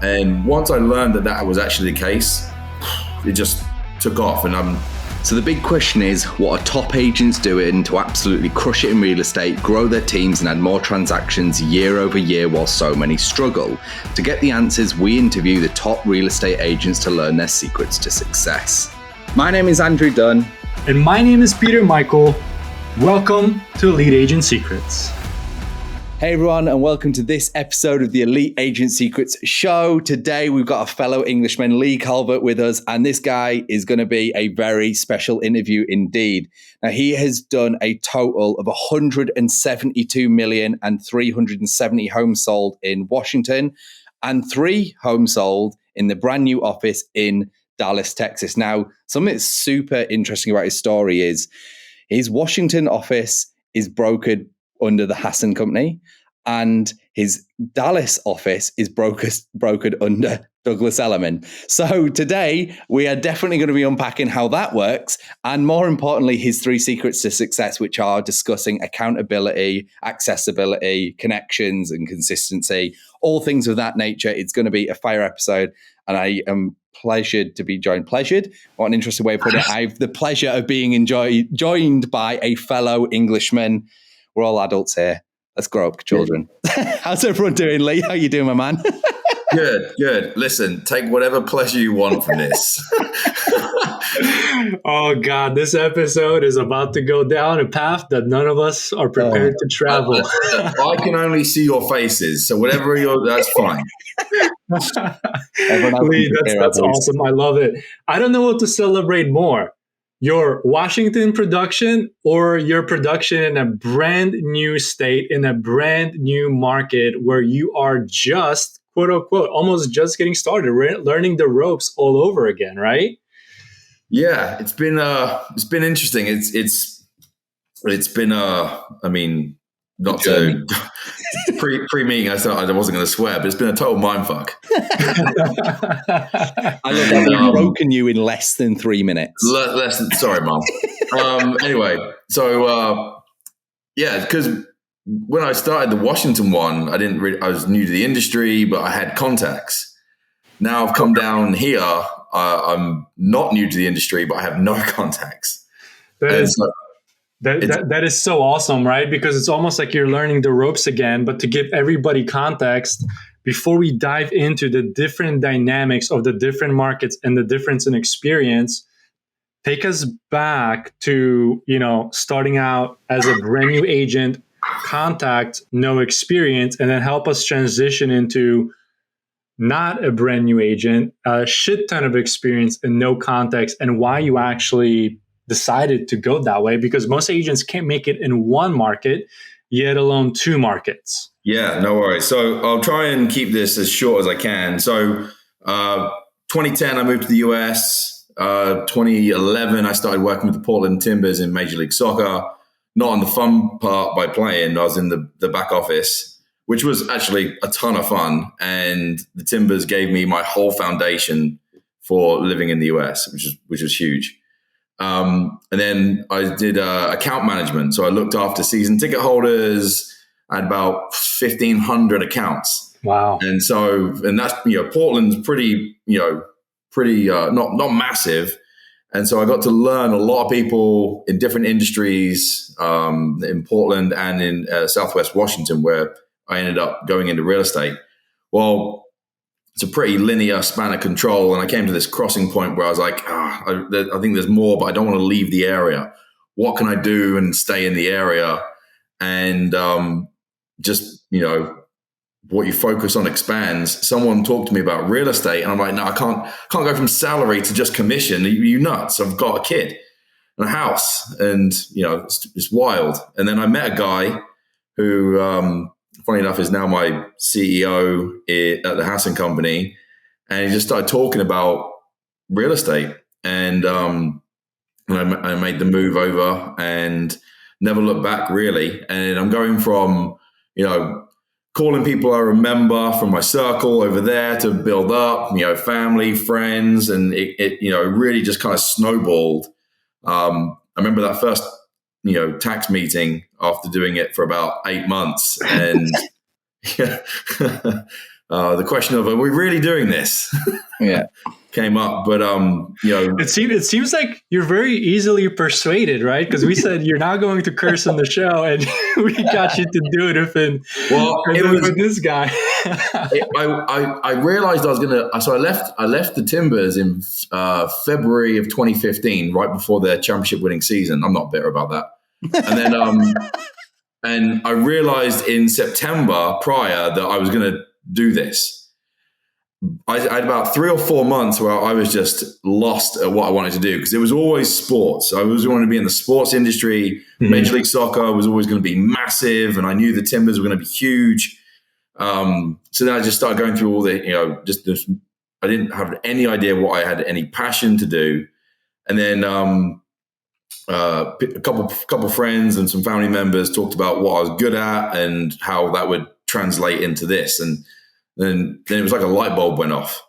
And once I learned that that was actually the case, it just took off. And So the big question is, what are top agents doing to absolutely crush it in real estate, grow their teams and add more transactions year over year while so many struggle? To get the answers, we interview the top real estate agents to learn their secrets to success. My name is Andrew Dunn. And my name is Peter Michael. Welcome to Elite Agent Secrets. Hey everyone, and welcome to this episode of the Elite Agent Secrets show. Today we've got a fellow Englishman, Lee Calvert, with us, and this guy is going to be a very special interview indeed. Now, he has done a total of 172 million and 370 homes sold in Washington, and 3 homes sold in the brand new office in Dallas, Texas. Now, something that's super interesting about his story is his Washington office is brokered under the Hassan Company, and his Dallas office is brokered under Douglas Elliman. So today we are definitely going to be unpacking how that works, and more importantly, his 3 secrets to success, which are discussing accountability, accessibility, connections, and consistency, all things of that nature. It's going to be a fire episode, and I am pleasured to be joined. Pleasured? What an interesting way of putting it. I have the pleasure of being joined by a fellow Englishman. We're all adults here. Let's grow up, children. How's everyone doing, Lee? How you doing, my man? Good. Listen, take whatever pleasure you want from this. Oh, God, this episode is about to go down a path that none of us are prepared to travel. I can only see your faces, so whatever that's fine. Lee, that's awesome. I love it. I don't know what to celebrate more. Your Washington production or your production in a brand new state, in a brand new market where you are just, quote unquote, almost just getting started, learning the ropes all over again, right? Yeah, it's been interesting. It's been I mean, not to pre-meeting, I thought I wasn't going to swear, but it's been a total mindfuck. I love that we've broken you in less than 3 minutes. Sorry, Mom. Anyway, so because when I started the Washington one, I was new to the industry, but I had contacts. Now I've come down here. I'm not new to the industry, but I have no contacts. That is so awesome, right? Because it's almost like you're learning the ropes again. But to give everybody context, before we dive into the different dynamics of the different markets and the difference in experience, take us back to, starting out as a brand new agent, contact, no experience, and then help us transition into not a brand new agent, a shit ton of experience and no context, and why you actually decided to go that way, because most agents can't make it in one market, yet alone 2 markets. Yeah, no worries. So I'll try and keep this as short as I can. So 2010, I moved to the US. 2011, I started working with the Portland Timbers in Major League Soccer. Not on the fun part by playing. I was in the back office, which was actually a ton of fun. And the Timbers gave me my whole foundation for living in the US, which was huge. And then I did account management. So I looked after season ticket holders. I had about 1,500 accounts. Wow. And that's, Portland's pretty not massive. And so I got to learn a lot of people in different industries in Portland and in Southwest Washington, where I ended up going into real estate. Well, it's a pretty linear span of control. And I came to this crossing point where I was like, I think there's more, but I don't want to leave the area. What can I do and stay in the area? And what you focus on expands. Someone talked to me about real estate, and I'm like, no, I can't go from salary to just commission. Are you nuts? I've got a kid and a house, and it's wild. And then I met a guy who, funny enough, is now my CEO at the Hassan Company, and he just started talking about real estate, and I made the move over and never looked back really. And I'm going from calling people I remember from my circle over there to build up, family, friends, and it really just kind of snowballed. I remember that first, tax meeting after doing it for about 8 months, and the question of, are we really doing this? Yeah. Came up, but it seems like you're very easily persuaded, right? Because we said you're not going to curse on the show, and we got you to do it with this guy. I realized I was gonna. So I left the Timbers in February of 2015, right before their championship winning season. I'm not bitter about that. And then and I realized in September prior that I was gonna do this. I had about 3 or 4 months where I was just lost at what I wanted to do, because it was always sports. I always wanted to be in the sports industry. Major League Soccer was always going to be massive, and I knew the Timbers were going to be huge. So then I just started going through all the, I didn't have any idea what I had any passion to do. And then a couple friends and some family members talked about what I was good at and how that would translate into this. And then it was like a light bulb went off.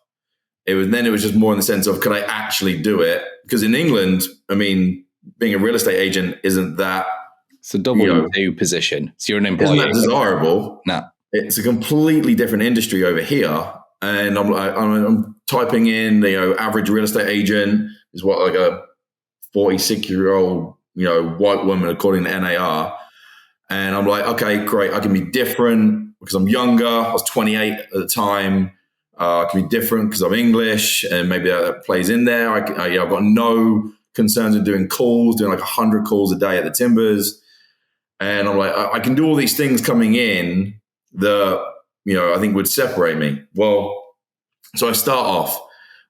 It was just more in the sense of, could I actually do it? Because in England, I mean, being a real estate agent isn't that. It's a W-2 position. So you're an employee. Isn't that desirable? No. It's a completely different industry over here. And I'm typing in, average real estate agent is what, like a 46-year-old, white woman according to NAR. And I'm like, okay, great. I can be different because I'm younger. I was 28 at the time. I can be different because I'm English, and maybe that plays in there. I've got no concerns of doing like 100 calls a day at the Timbers. And I'm like, I can do all these things coming in that, I think would separate me. Well, so I start off,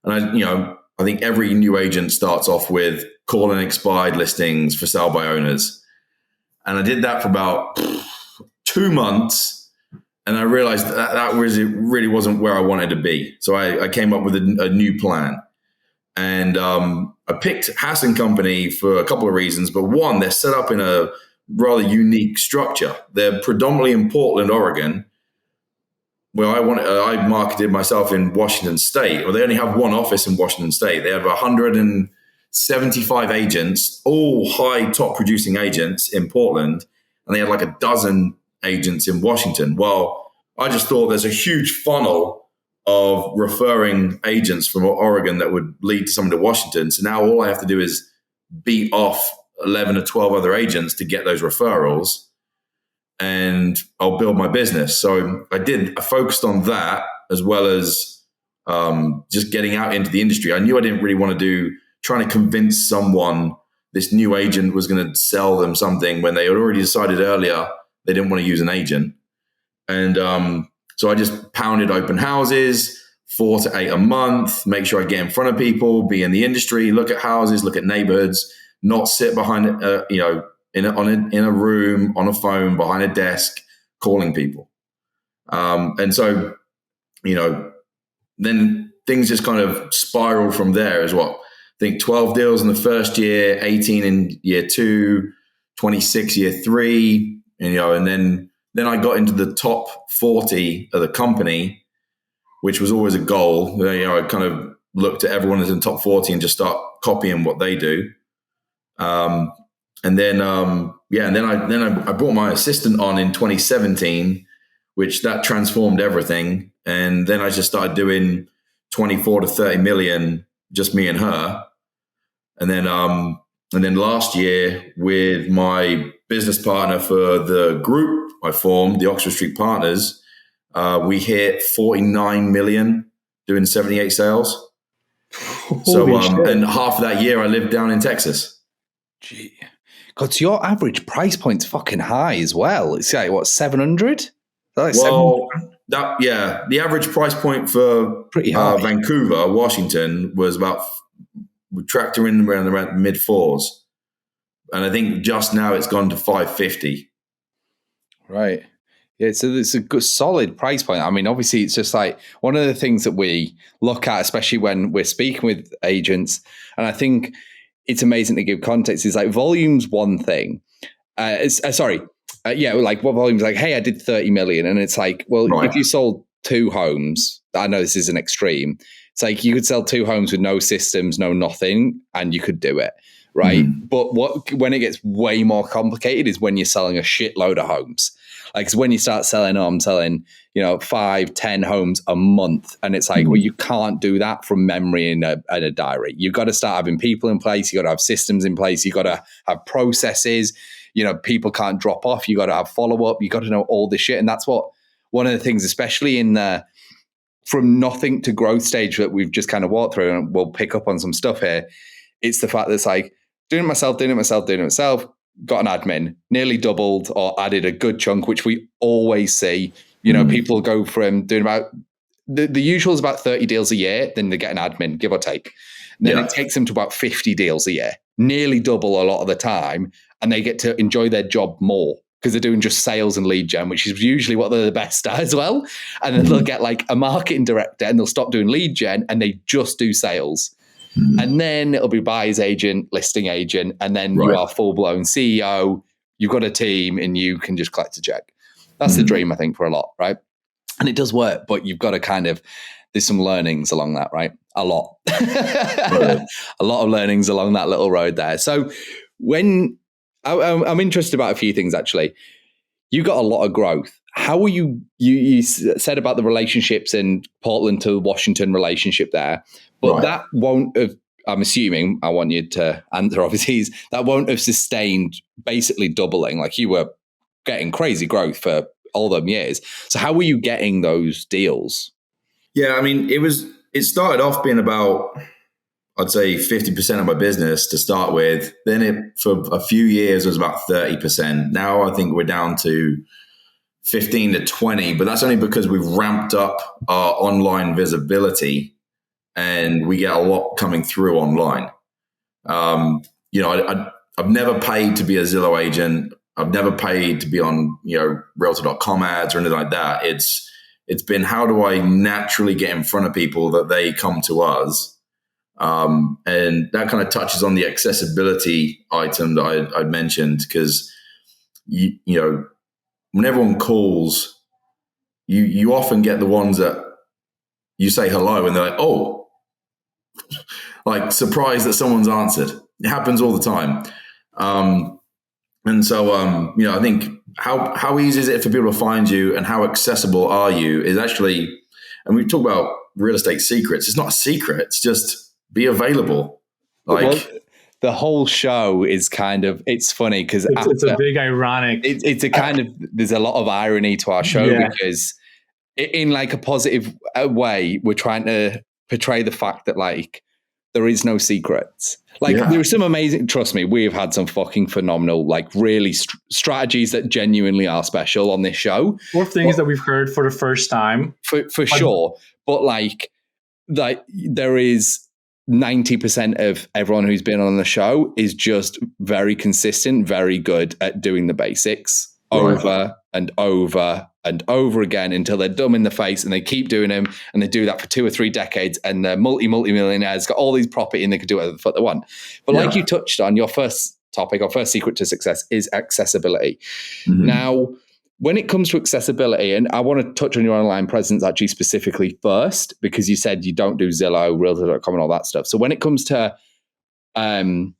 and I think every new agent starts off with calling expired listings for sale by owners. And I did that for about 2 months, and I realized that really wasn't where I wanted to be. So I came up with a new plan. And I picked Hassan Company for a couple of reasons. But one, they're set up in a rather unique structure. They're predominantly in Portland, Oregon, where I marketed myself in Washington State. Well, they only have one office in Washington State. They have 175 agents, all high top producing agents in Portland, and they had like a dozen agents in Washington. Well, I just thought there's a huge funnel of referring agents from Oregon that would lead to someone to Washington. So now all I have to do is beat off 11 or 12 other agents to get those referrals, and I'll build my business. So I focused on that, as well as just getting out into the industry. I knew I didn't really want to do trying to convince someone this new agent was going to sell them something when they had already decided earlier they didn't want to use an agent. And so I just pounded open houses, 4 to 8 a month, make sure I get in front of people, be in the industry, look at houses, look at neighborhoods, not sit behind, in a room, on a phone, behind a desk, calling people. And so, then things just kind of spiral from there as well. I think 12 deals in the first year, 18 in year 2, 26 year 3, and then I got into the top 40 of the company, which was always a goal. I kind of looked at everyone who's in the top 40 and just start copying what they do. And then I brought my assistant on in 2017, which that transformed everything. And then I just started doing 24 to 30 million, just me and her. And then last year, with my business partner for the group I formed, the Oxford Street Partners, we hit 49 million doing 78 sales. And half of that year I lived down in Texas. Gee. God, so your average price point's fucking high as well. It's like, what, 700? Like the average price point for pretty high. Vancouver, Washington, was about, we tracked her in around the mid 4s. And I think just now it's gone to 550. Right. Yeah, so it's a good, solid price point. I mean, obviously, it's just like one of the things that we look at, especially when we're speaking with agents, and I think it's amazing to give context, is like volume's one thing. Like what volume's like, hey, I did 30 million. And it's like, well, right. If you sold 2 homes, I know this is an extreme. It's like you could sell 2 homes with no systems, no nothing, and you could do it. right? But when it gets way more complicated is when you're selling a shitload of homes. Like, it's when you start selling, I'm selling, 5-10 homes a month. And it's like, well, you can't do that from memory in a diary. You've got to start having people in place. You've got to have systems in place. You've got to have processes. People can't drop off. You've got to have follow-up. You've got to know all this shit. And that's what one of the things, especially in the from nothing to growth stage that we've just kind of walked through, and we'll pick up on some stuff here. It's the fact that it's like doing it myself, got an admin, nearly doubled or added a good chunk, which we always see. People go from doing about the usual is about 30 deals a year, then they get an admin, give or take. And then it takes them to about 50 deals a year, nearly double a lot of the time. And they get to enjoy their job more because they're doing just sales and lead gen, which is usually what they're the best at as well. And then they'll get like a marketing director and they'll stop doing lead gen and they just do sales. And then it'll be buyer's agent, listing agent, and then you are full-blown CEO, you've got a team, and you can just collect a check. That's the dream, I think, for a lot, right? And it does work, but you've got to there's some learnings along that, right? A lot. A lot of learnings along that little road there. So when I'm interested about a few things, actually. You got a lot of growth. How were you said about the relationships in Portland to Washington relationship there, but that won't have, I'm assuming, I want you to answer obviously, that won't have sustained basically doubling. Like, you were getting crazy growth for all them years. So how were you getting those deals? Yeah, I mean, it started off being about, I'd say 50% of my business to start with. Then for a few years, it was about 30%. Now I think we're down to 15 to 20, but that's only because we've ramped up our online visibility and we get a lot coming through online. I've never paid to be a Zillow agent. I've never paid to be on, realtor.com ads or anything like that. It's been, how do I naturally get in front of people that they come to us? And that kind of touches on the accessibility item that I mentioned, because when everyone calls, you often get the ones that you say hello and they're like, oh, like surprised that someone's answered. It happens all the time. And so, I think how easy is it for people to find you and how accessible are you is actually, and we talk about real estate secrets. It's not a secret. It's just be available. The whole show is kind of, it's funny because it's a big ironic. It's a kind of, there's a lot of irony to our show because in like a positive way, we're trying to portray the fact that like there is no secrets. Like there are some amazing, trust me, we've had some fucking phenomenal, like really strategies that genuinely are special on this show. Or things that we've heard for the first time. For sure. But like there is 90% of everyone who's been on the show is just very consistent, very good at doing the basics over and over and over again until they're dumb in the face, and they keep doing them, and they do that for 2 or 3 decades, and they're multi-millionaires, got all these property, and they can do whatever the fuck they want. But like you touched on, your first topic or first secret to success is accessibility. Now, when it comes to accessibility, and I want to touch on your online presence actually specifically first, because you said you don't do Zillow, Realtor.com and all that stuff. So when it comes to brand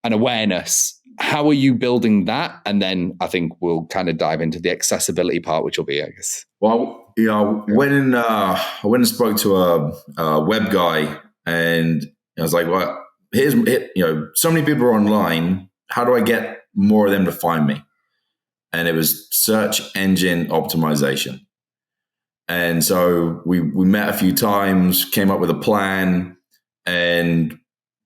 and awareness, how are you building that? And then I think we'll kind of dive into the accessibility part, which will be, I guess. Well, when I went and spoke to a web guy, and I was like, well, so many people are online. How do I get more of them to find me? And it was search engine optimization. And so we met a few times, came up with a plan, and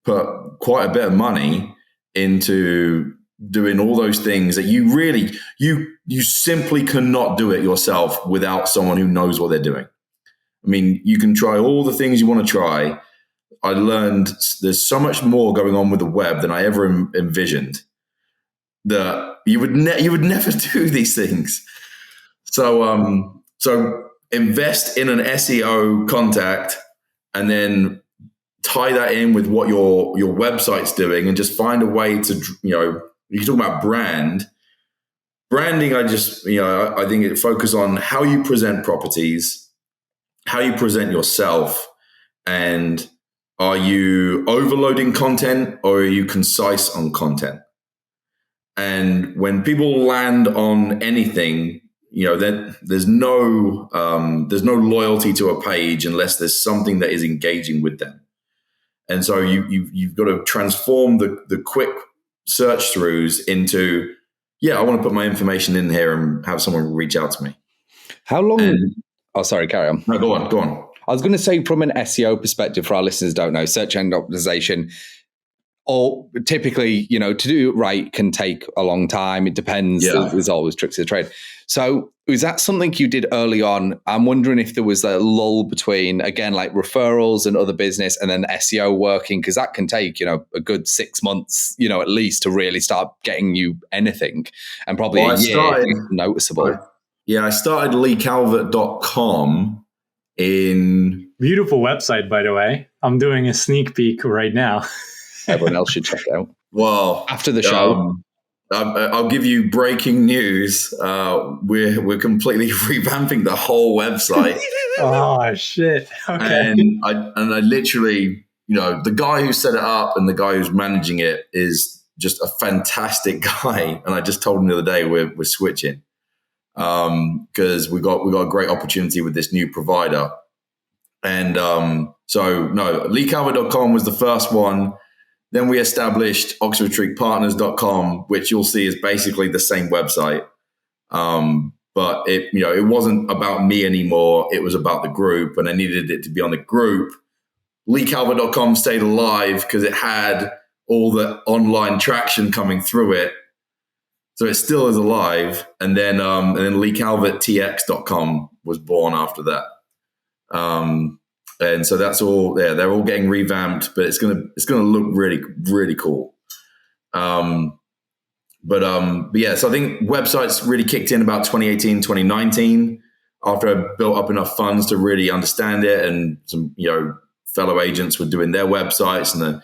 put quite a bit of money into doing all those things that you simply cannot do it yourself without someone who knows what they're doing. I mean, you can try all the things you want to try. I learned there's so much more going on with the web than I ever envisioned, that you would never do these things. So invest in an SEO contact, and then tie that in with what your website's doing, and just find a way to, you talk about branding. I think it focuses on how you present properties, how you present yourself, and Are you overloading content or are you concise on content? And when people land on anything, there's no loyalty to a page unless there's something that is engaging with them. And so you've got to transform the quick search throughs into, I want to put my information in here and have someone reach out to me. How long? Sorry, carry on. No, go on. I was going to say, from an SEO perspective, for our listeners who don't know, search engine optimization, or typically, to do it right can take a long time. It depends. Yeah. There's always tricks of the trade. So was that something you did early on? I'm wondering if there was a lull between, again, like referrals and other business and then SEO working, because that can take, a good 6 months, at least to really start getting you anything, and probably a year noticeable. I started LeighCalvert.com in... Beautiful website, by the way. I'm doing a sneak peek right now. Everyone else should check it out. Well, after the show, I'll give you breaking news. We're completely revamping the whole website. Oh shit! Okay. And I literally, the guy who set it up and the guy who's managing it is just a fantastic guy. And I just told him the other day we're switching because we got a great opportunity with this new provider. And LeighCalvert.com was the first one. Then we established OxfordStreetPartners.com, which you'll see is basically the same website. But it wasn't about me anymore. It was about the group, and I needed it to be on the group. LeighCalvert.com stayed alive because it had all the online traction coming through it. So it still is alive. And then LeighCalvertTX.com was born after that. And so that's all. Yeah, they're all getting revamped, but it's gonna look really, really cool. But yeah, so I think websites really kicked in about 2018, 2019 after I built up enough funds to really understand it, and some fellow agents were doing their websites and they're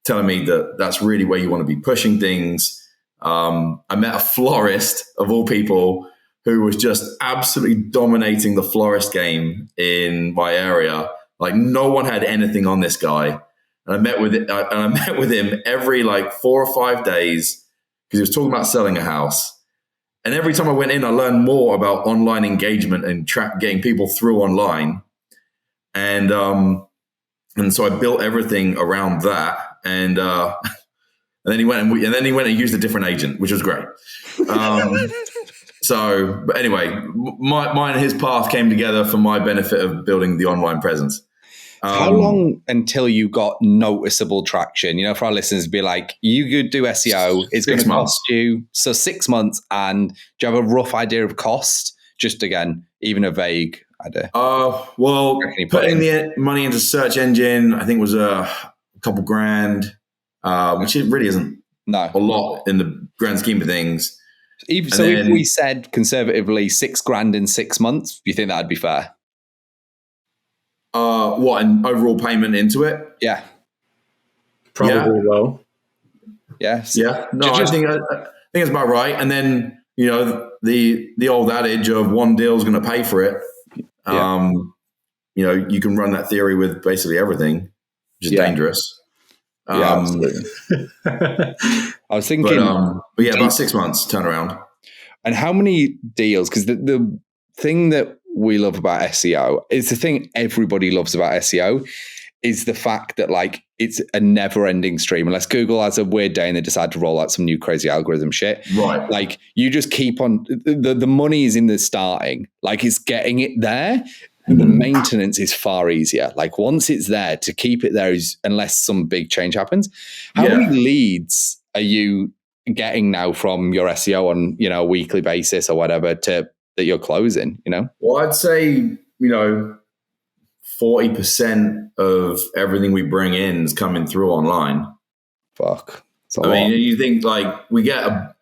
telling me that that's really where you want to be pushing things. I met a florist of all people who was just absolutely dominating the florist game in my area. Like, no one had anything on this guy. And I met with him every 4 or 5 days because he was talking about selling a house. And every time I went in, I learned more about online engagement and getting people through online. And so I built everything around that. And then he went and used a different agent, which was great. But anyway, mine and his path came together for my benefit of building the online presence. How long until you got noticeable traction? For our listeners, be like, you could do SEO. It's going to cost you. So 6 months. And do you have a rough idea of cost? Just again, even a vague idea. Well, putting the money into search engine, I think was a couple grand, which it really isn't a lot in the grand scheme of things. If we said conservatively $6,000 in 6 months, do you think that'd be fair? What, an overall payment into it? Yeah. Probably low. Yeah. Yeah. No, I think it's about right. And then, the old adage of one deal is going to pay for it. Yeah. You can run that theory with basically everything, which is dangerous. Absolutely. I was thinking, but yeah, about 6 months turnaround. And how many deals? Because the thing that we love about SEO is the thing everybody loves about SEO is the fact that it's a never-ending stream. Unless Google has a weird day and they decide to roll out some new crazy algorithm shit, right? You just keep on. The money is in the starting. It's getting it there. The maintenance is far easier. Once it's there, to keep it there is, unless some big change happens. How many leads are you getting now from your SEO on, a weekly basis or whatever that you're closing, Well, I'd say, 40% of everything we bring in is coming through online. Fuck. I mean, you think we get a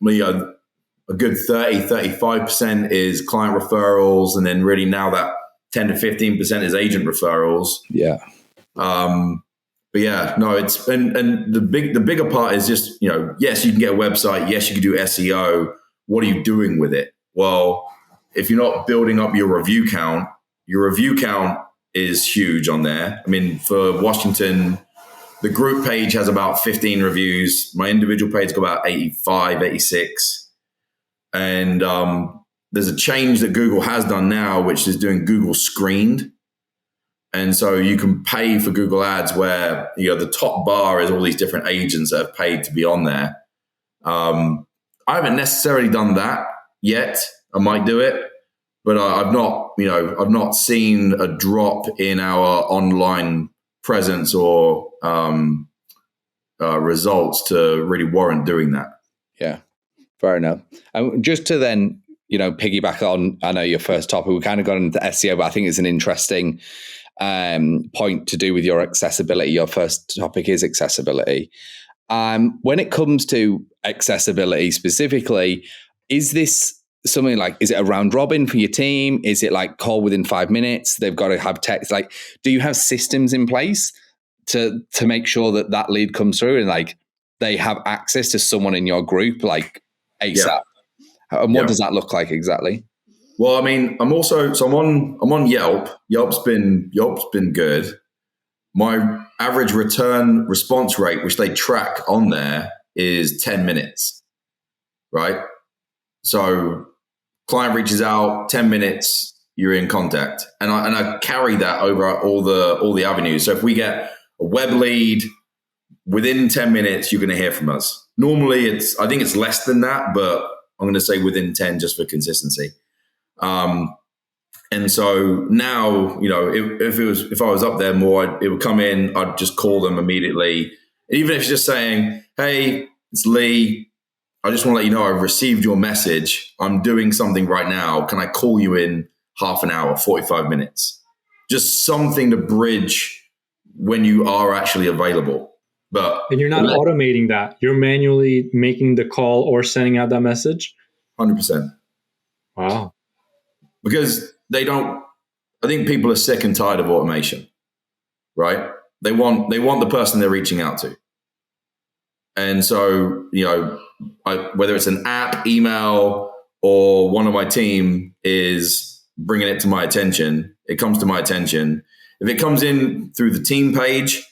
good 35% is client referrals. And then really now that 10 to 15% is agent referrals. Yeah. But yeah, no, it's, and the bigger part is just, yes, you can get a website. Yes, you can do SEO. What are you doing with it? Well, if you're not building up your review count is huge on there. I mean, for Washington, The group page has about 15 reviews. My individual page got about 85, 86. And there's a change that Google has done now, which is doing Google screened. And so you can pay for Google Ads where, the top bar is all these different agents that have paid to be on there. I haven't necessarily done that yet. I might do it, but I've not seen a drop in our online presence or results to really warrant doing that. Yeah, fair enough. Just to then, piggyback on, I know your first topic, we kind of got into SEO, but I think it's an interesting point to do with your accessibility. Your first topic is accessibility. When it comes to accessibility specifically, is this something like, is it a round robin for your team? Is it like call within 5 minutes? They've got to have text. Like, do you have systems in place to make sure that lead comes through and like they have access to someone in your group like ASAP? Yeah. And what does that look like exactly? Well, I mean, I'm on Yelp. Yelp's been good. My average return response rate, which they track on there, is 10 minutes, right? So client reaches out, 10 minutes, you're in contact. And I carry that over all the avenues. So if we get a web lead, within 10 minutes, you're going to hear from us. Normally I think it's less than that, but I'm going to say within 10 just for consistency. And so now, if I was up there more, it would come in, I'd just call them immediately. Even if it's just saying, hey, it's Lee. I just want to let you know I've received your message. I'm doing something right now. Can I call you in half an hour, 45 minutes? Just something to bridge when you are actually available. And you're not automating that. You're manually making the call or sending out that message? 100%. Wow. Because I think people are sick and tired of automation, right? They want the person they're reaching out to. And so, whether it's an app, email, or one of my team is bringing it to my attention, it comes to my attention. If it comes in through the team page,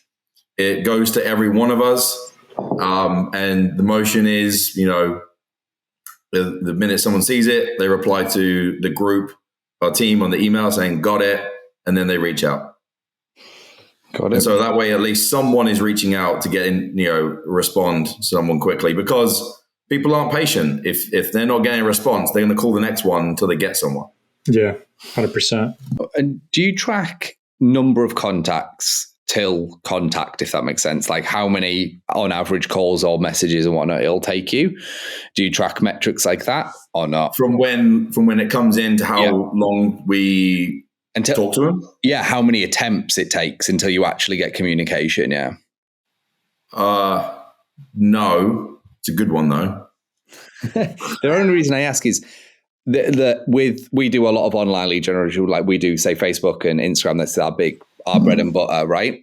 it goes to every one of us. And the motion is, the minute someone sees it, they reply to the group, our team on the email saying, got it. And then they reach out. Got it. And so that way, at least someone is reaching out to get in, respond to someone quickly, because people aren't patient. If they're not getting a response, they're going to call the next one until they get someone. Yeah, 100%. And do you track number of contacts till contact, if that makes sense? Like how many on average calls or messages and whatnot it'll take you? Do you track metrics like that or not? From when it comes in to how long we talk to them? Yeah, how many attempts it takes until you actually get communication, yeah. No. It's a good one though. The only reason I ask is we do a lot of online lead generation, like we do say Facebook and Instagram, that's our bread and butter, right?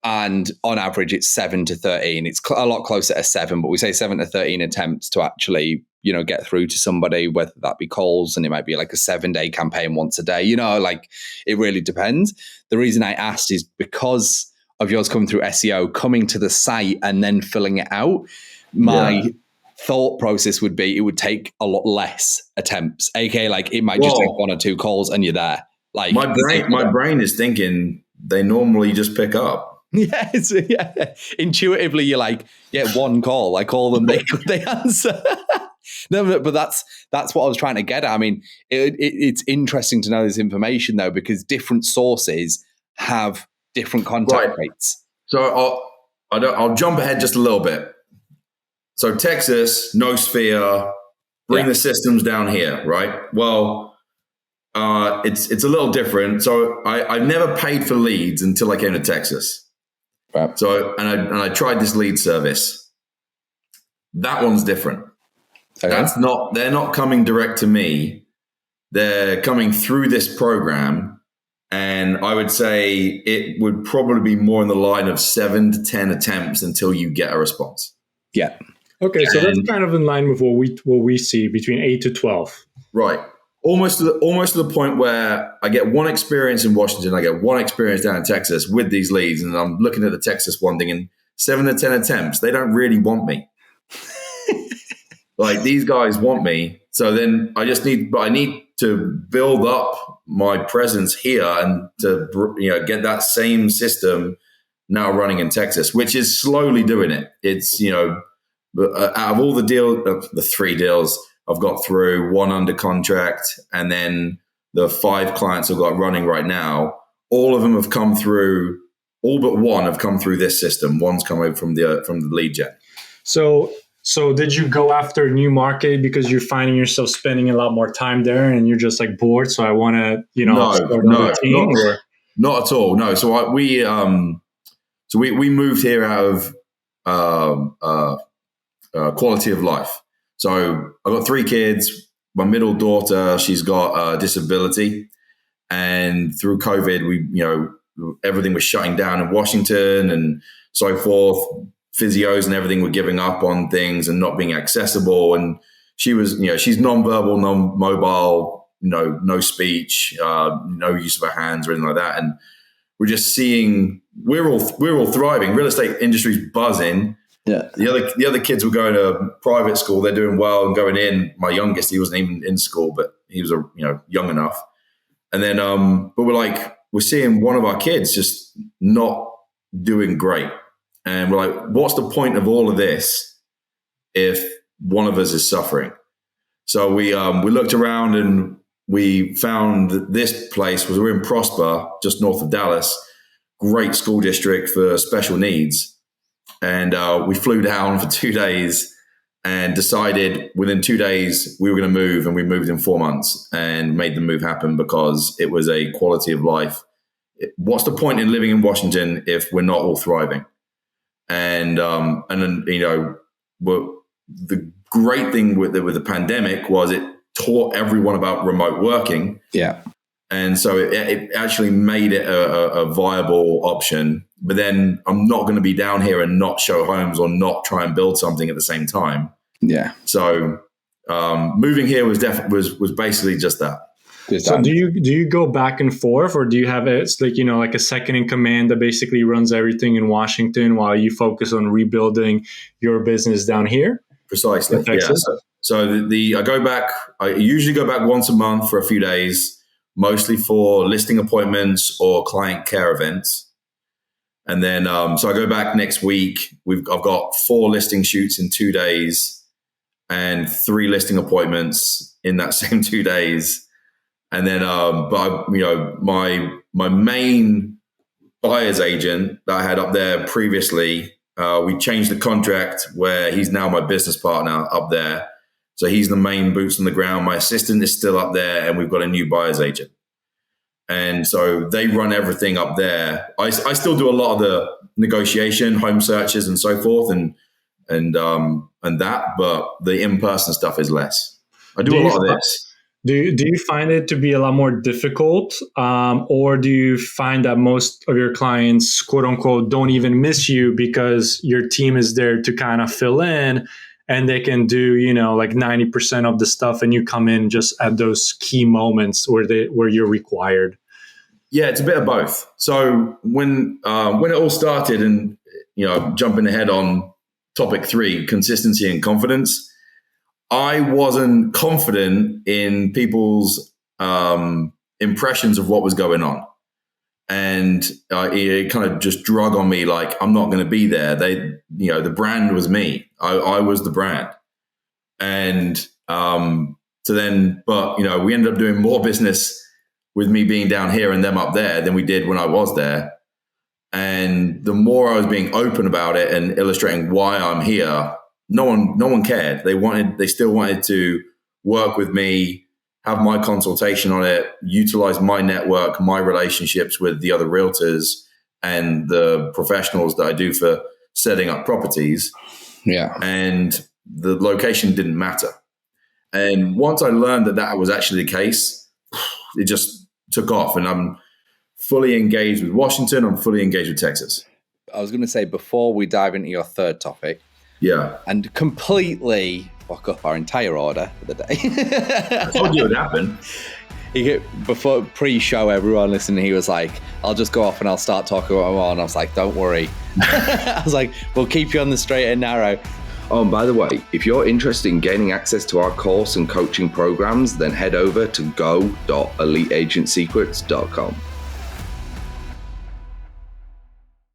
And on average, it's 7 to 13. It's a lot closer to 7, but we say 7 to 13 attempts to actually, get through to somebody, whether that be calls, and it might be like a 7-day campaign once a day, like it really depends. The reason I asked is because of yours coming through SEO, coming to the site and then filling it out. My thought process would be it would take a lot less attempts. AKA, like it might just take 1 or 2 calls and you're there. Like my brain is thinking they normally just pick up. Yes, yeah. Intuitively, you're like, 1 call. I call them, they answer. No, but that's what I was trying to get at. I mean, it's interesting to know this information though, because different sources have different contact rates. So I'll jump ahead just a little bit. So Texas, no sphere, bring the systems down here, right? Well, it's a little different. So I never paid for leads until I came to Texas. Right. So and I tried this lead service. That one's different. Okay. They're not coming direct to me. They're coming through this program. And I would say it would probably be more in the line of 7 to 10 attempts until you get a response. Yeah. Okay, so that's kind of in line with what we see between 8 to 12. Right. Almost to the point where I get one experience in Washington, I get one experience down in Texas with these leads, and I'm looking at the Texas one thinking, 7 to 10 attempts, they don't really want me. Like these guys want me. So then I need to build up my presence here and to, get that same system now running in Texas, which is slowly doing it. It's, out of all the deals, the 3 deals I've got through, 1 under contract, and then the 5 clients I've got running right now, all of them have come through, all but 1 have come through this system. 1's come over from the lead gen. So did you go after a new market because you're finding yourself spending a lot more time there and you're just like bored? So I want to, start another team? Not at all. No. So we moved here out of quality of life. So I've got 3 kids. My middle daughter, she's got a disability, and through COVID, everything was shutting down in Washington and so forth. Physios and everything were giving up on things and not being accessible. And she was, she's nonverbal, non-mobile, no speech, no use of her hands or anything like that. And we're just seeing, we're all thriving. Real estate industry's buzzing. Yeah. The other kids were going to private school. They're doing well and going in. My youngest, he wasn't even in school, but he was, young enough. And then, but we're seeing one of our kids just not doing great. And we're like, what's the point of all of this if one of us is suffering? So we looked around and we found that this place we're in Prosper, just north of Dallas, great school district for special needs. And we flew down for 2 days and decided within 2 days we were going to move, and we moved in 4 months and made the move happen because it was a quality of life. What's the point in living in Washington if we're not all thriving? And then, the great thing with the pandemic was it taught everyone about remote working. Yeah. And so it actually made it a viable option. But then I'm not going to be down here and not show homes or not try and build something at the same time. Yeah. So moving here was basically just that. So do you go back and forth, or do you have like a second in command that basically runs everything in Washington while you focus on rebuilding your business down here? Precisely. Yeah. So I usually go back once a month for a few days, mostly for listing appointments or client care events. And then, so I go back next week. I've got 4 listing shoots in 2 days and 3 listing appointments in that same 2 days. And then, my main buyer's agent that I had up there previously, we changed the contract where he's now my business partner up there. So he's the main boots on the ground. My assistant is still up there, and we've got a new buyer's agent. And so they run everything up there. I still do a lot of the negotiation, home searches, and so forth, and that, but the in-person stuff is less. I do a lot of this. Do you find it to be a lot more difficult, or do you find that most of your clients, quote unquote, don't even miss you because your team is there to kind of fill in, and they can do, like 90% of the stuff, and you come in just at those key moments where you're required? Yeah, it's a bit of both. So when it all started, and jumping ahead on topic 3, consistency and confidence, I wasn't confident in people's impressions of what was going on. And it kind of just drug on me like, I'm not going to be there. The brand was me. I was the brand. And we ended up doing more business with me being down here and them up there than we did when I was there. And the more I was being open about it and illustrating why I'm here, no one cared. They still wanted to work with me, have my consultation on it, utilize my network, my relationships with the other realtors and the professionals that I do for setting up properties. Yeah. And the location didn't matter. And once I learned that was actually the case, it just took off, and I'm fully engaged with Washington. I'm fully engaged with Texas. I was going to say, before we dive into your third topic, yeah, and completely fuck up our entire order for the day. I told you it would happen. Before pre-show, everyone listening, he was like, I'll just go off and I'll start talking about more. And I was like, don't worry. I was like, we'll keep you on the straight and narrow. Oh, and by the way, if you're interested in gaining access to our course and coaching programs, then head over to go.eliteagentsecrets.com.